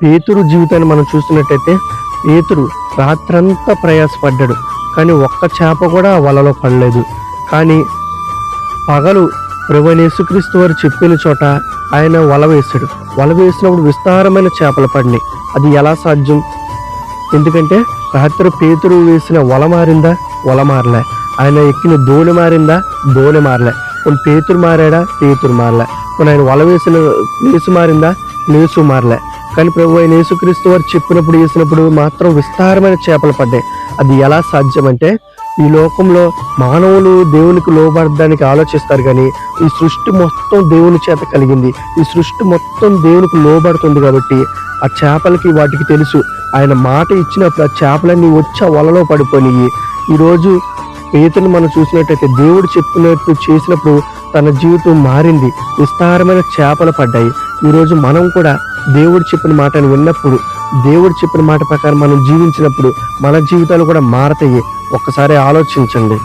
పేతురు జీవితాన్ని మనం చూస్తున్నట్టయితే పేతురు రాత్రంతా ప్రయాసపడ్డాడు, కానీ ఒక్క చేప కూడా వలలో పడలేదు. కానీ పగలు ప్రభువైన యేసుక్రీస్తు వారు చెప్పిన చోట ఆయన వల వేశాడు. వల వేసినప్పుడు విస్తారమైన చేపలు పడినాయి. అది ఎలా సాధ్యం? ఎందుకంటే రాత్రి పేతురు వేసిన వల మారిందా? వల మారలే. ఆయన ఎక్కిన దోణి మారిందా? దోణి మారలే. కొన్ని పేతురు మారాడా? పేతురు మారలే. కొన్ని ఆయన వల వేసిన ప్లేసు మారిందా? ప్లేసు మారలే. కానీ ప్రభువైన యేసుక్రీస్తు వారు చెప్పినప్పుడు వేసినప్పుడు మాత్రం విస్తారమైన చేపలు పడ్డాయి. అది ఎలా సాధ్యమంటే, ఈ లోకంలో మానవులు దేవునికి లోబడడానికి ఆలోచిస్తారు, కానీ ఈ సృష్టి మొత్తం దేవుని చేత కలిగింది. ఈ సృష్టి మొత్తం దేవునికి లోబడుతుంది. కాబట్టి ఆ చేపలకి వాటికి తెలుసు, ఆయన మాట ఇచ్చినప్పుడు ఆ చేపలన్నీ వచ్చి ఆ వలలో పడిపోయి. ఈరోజు పేతురుని మనం చూసినట్టయితే దేవుడు చెప్పినట్టు చేసినప్పుడు తన జీవితం మారింది. విస్తారమైన చేపలు పడ్డాయి. ఈరోజు మనం కూడా దేవుడు చెప్పిన మాటను విన్నప్పుడు, దేవుడు చెప్పిన మాట ప్రకారం మనం జీవించినప్పుడు మన జీవితాలు కూడా మారతాయి. ఒక్కసారి ఆలోచించండి.